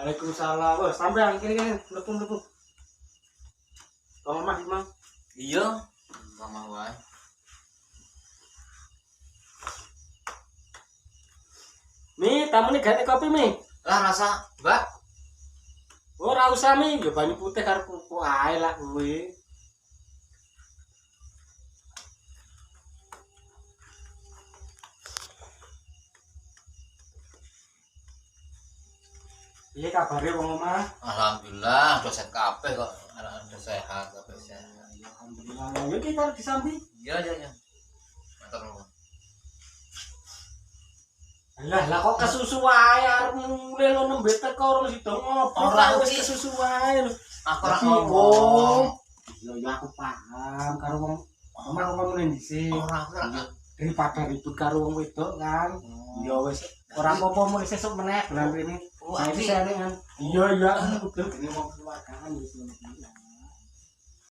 Waalaikumsalam. Wes sampean kene-kene mlebu-mlebu. Tolong Mas, Mang. Iya. Mama wae. Mi, tamu nih ganti kopi mi. Lah rasa, Mbak. Ora usah mi, yo banyu putih karo kuku ae lah kuwi. Iya kabare wong omah. Alhamdulillah, dosen kabeh kok. Udah sehat, kabeh sehat. Alhamdulillah. Yo kita disambi. Iya, iya, iya. Matur nuwun. Lah kok kesusu wae arep mulai lo nembe teko ora mesti do ngopo. Ora, wis Ki. kesusu wae lho. Aku ora Iki, ngomong. Yo aku paham karo wong omah ngomong dhisik. Ora, ora. Daripada ribut karo wong wedok kan. Ya wis ora apa-apa mulai sesuk meneh bulan rene. Oh, Saiki Adi. saya kan. Iya, betul. Ini wong keluargaan wis ngono.